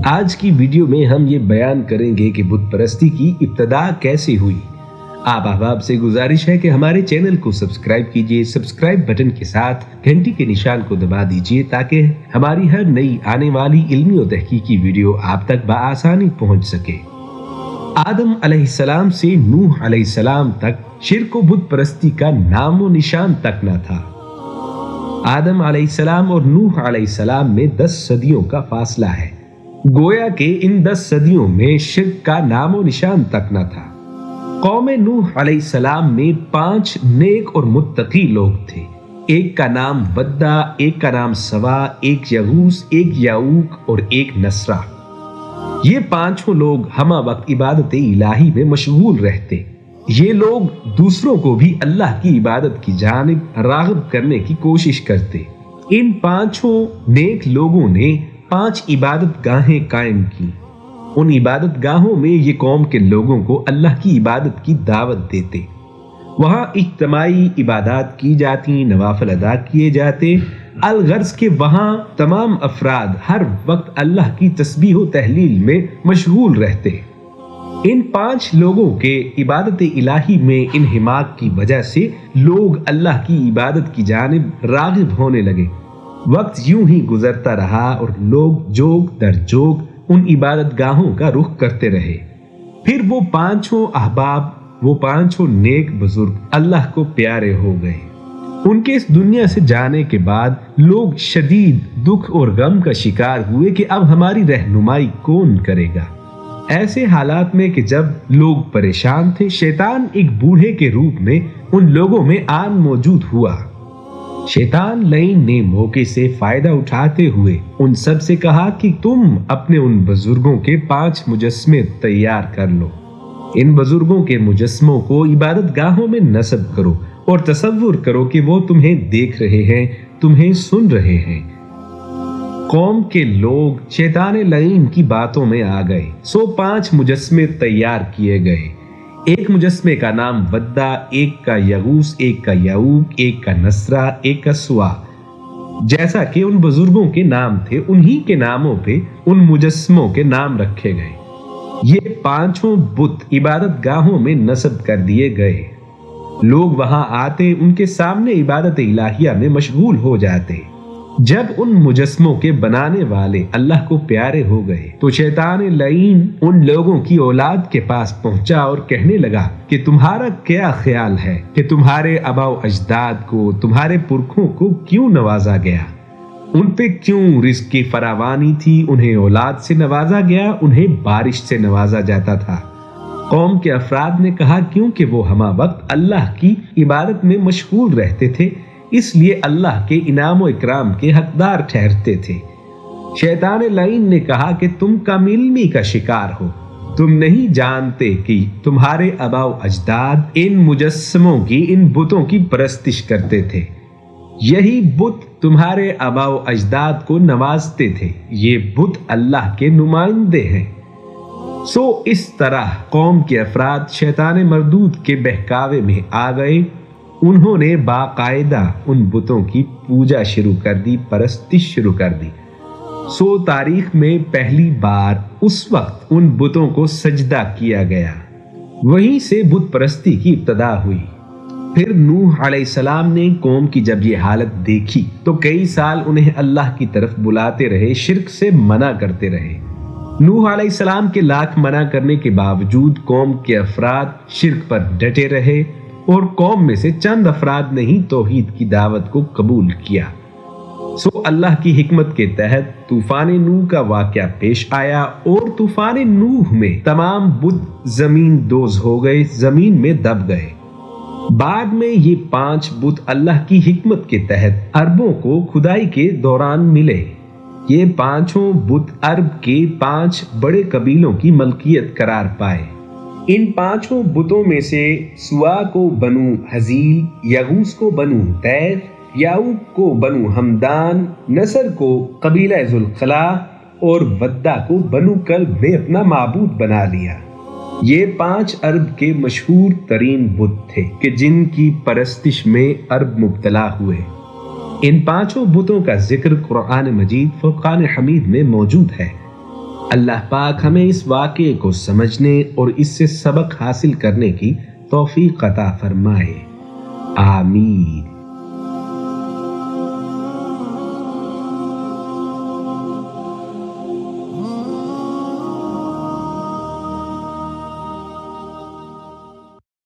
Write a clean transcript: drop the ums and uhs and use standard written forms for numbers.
آج کی ویڈیو میں ہم یہ بیان کریں گے کہ بت پرستی کی ابتدا کیسے ہوئی۔ آپ احباب سے گزارش ہے کہ ہمارے چینل کو سبسکرائب کیجئے، سبسکرائب بٹن کے ساتھ گھنٹی کے نشان کو دبا دیجئے تاکہ ہماری ہر نئی آنے والی علمی و تحقیقی ویڈیو آپ تک بآسانی پہنچ سکے۔ آدم علیہ السلام سے نوح علیہ السلام تک شرک و بت پرستی کا نام و نشان تک نہ تھا۔ آدم علیہ السلام اور نوح علیہ السلام میں 10 صدیوں کا فاصلہ ہے، گویا کہ ان 10 صدیوں میں شرک کا نام و نشان تک نہ تھا۔ قوم نوح علیہ السلام میں 5 نیک اور متقی لوگ تھے۔ ایک کا نام ودہ، ایک کا نام سوا، ایک یغوث، ایک یعوق اور ایک نسرہ۔ یہ 5 لوگ ہمہ وقت عبادت الہی میں مشغول رہتے۔ یہ لوگ دوسروں کو بھی اللہ کی عبادت کی جانب راغب کرنے کی کوشش کرتے۔ ان 5 نیک لوگوں نے 5 عبادت گاہیں قائم کی۔ ان عبادت گاہوں میں یہ قوم کے لوگوں کو اللہ کی عبادت کی دعوت دیتے۔ وہاں اجتماعی عبادات کی جاتی، نوافل ادا کیے جاتے، الغرض کہ وہاں تمام افراد ہر وقت اللہ کی تسبیح و تحلیل میں مشغول رہتے۔ ان 5 لوگوں کے عبادت الہی میں انہماک کی وجہ سے لوگ اللہ کی عبادت کی جانب راغب ہونے لگے۔ وقت یوں ہی گزرتا رہا اور لوگ جوگ در جوگ ان عبادت گاہوں کا رخ کرتے رہے۔ پھر وہ 5 احباب، وہ 5 نیک بزرگ اللہ کو پیارے ہو گئے۔ ان کے اس دنیا سے جانے کے بعد لوگ شدید دکھ اور غم کا شکار ہوئے کہ اب ہماری رہنمائی کون کرے گا۔ ایسے حالات میں کہ جب لوگ پریشان تھے، شیطان ایک بوڑھے کے روپ میں ان لوگوں میں آن موجود ہوا۔ شیطان لعین نے موقع سے فائدہ اٹھاتے ہوئے ان سب سے کہا کہ تم اپنے ان بزرگوں کے 5 مجسمے تیار کر لو۔ ان بزرگوں کے مجسموں کو عبادت گاہوں میں نصب کرو اور تصور کرو کہ وہ تمہیں دیکھ رہے ہیں، تمہیں سن رہے ہیں۔ قوم کے لوگ شیطان لعین کی باتوں میں آ گئے، سو 5 مجسمے تیار کیے گئے۔ ایک مجسمے کا نام ودہ، ایک کا یغوث، ایک کا یعوق، ایک کا نسرہ، ایک کا سوا۔ جیسا کہ ان بزرگوں کے نام تھے، انہی کے ناموں پہ ان مجسموں کے نام رکھے گئے۔ یہ 5 بت عبادت گاہوں میں نصب کر دیے گئے۔ لوگ وہاں آتے، ان کے سامنے عبادت الہیہ میں مشغول ہو جاتے۔ جب ان مجسموں کے بنانے والے اللہ کو پیارے ہو گئے تو شیطان لعین ان لوگوں کی اولاد کے پاس پہنچا اور کہنے لگا کہ تمہارا کیا خیال ہے کہ تمہارے آباء و اجداد کو، تمہارے پرکھوں کو کیوں نوازا گیا؟ ان پہ کیوں رزق کی فراوانی تھی؟ انہیں اولاد سے نوازا گیا، انہیں بارش سے نوازا جاتا تھا۔ قوم کے افراد نے کہا کیونکہ وہ ہمہ وقت اللہ کی عبادت میں مشغول رہتے تھے، اس لیے اللہ کے انعام و اکرام کے حقدار ٹھہرتے تھے۔ شیطان لعین نے کہا کہ تم کم علمی کا شکار ہو، تم نہیں جانتے کہ تمہارے آباء و اجداد ان مجسموں کی، ان بتوں کی پرستش کرتے تھے۔ یہی بت تمہارے آباء و اجداد کو نوازتے تھے، یہ بت اللہ کے نمائندے ہیں۔ سو اس طرح قوم کے افراد شیطان مردود کے بہکاوے میں آ گئے۔ انہوں نے باقاعدہ ان بتوں کی پوجا شروع کر دی، پرستش شروع کر دی۔ سو تاریخ میں پہلی بار اس وقت ان بتوں کو سجدہ کیا گیا۔ وہیں سے بت پرستی کی ابتدا ہوئی۔ پھر نوح علیہ السلام نے قوم کی جب یہ حالت دیکھی تو کئی سال انہیں اللہ کی طرف بلاتے رہے، شرک سے منع کرتے رہے۔ نوح علیہ السلام کے لاکھ منع کرنے کے باوجود قوم کے افراد شرک پر ڈٹے رہے اور قوم میں سے چند افراد نے ہی توحید کی دعوت کو قبول کیا۔ سو اللہ کی حکمت کے تحت طوفان نوح کا واقعہ پیش آیا اور طوفان نوح میں تمام بت زمین دوز ہو گئے، زمین میں دب گئے۔ بعد میں یہ 5 بت اللہ کی حکمت کے تحت عربوں کو کھدائی کے دوران ملے۔ یہ 5 بت عرب کے 5 بڑے قبیلوں کی ملکیت قرار پائے۔ ان 5 بتوں میں سے سوا کو بنو حزیل، یغوث کو بنو حطیف، یعوق کو بنو ہمدان، نصر کو قبیلہ ذوالقلع اور ودہ کو بنو کلب نے اپنا معبود بنا لیا۔ یہ 5 عرب کے مشہور ترین بت تھے کہ جن کی پرستش میں عرب مبتلا ہوئے۔ ان 5 بتوں کا ذکر قرآن مجید فرقان حمید میں موجود ہے۔ اللہ پاک ہمیں اس واقعے کو سمجھنے اور اس سے سبق حاصل کرنے کی توفیق عطا فرمائے، آمین۔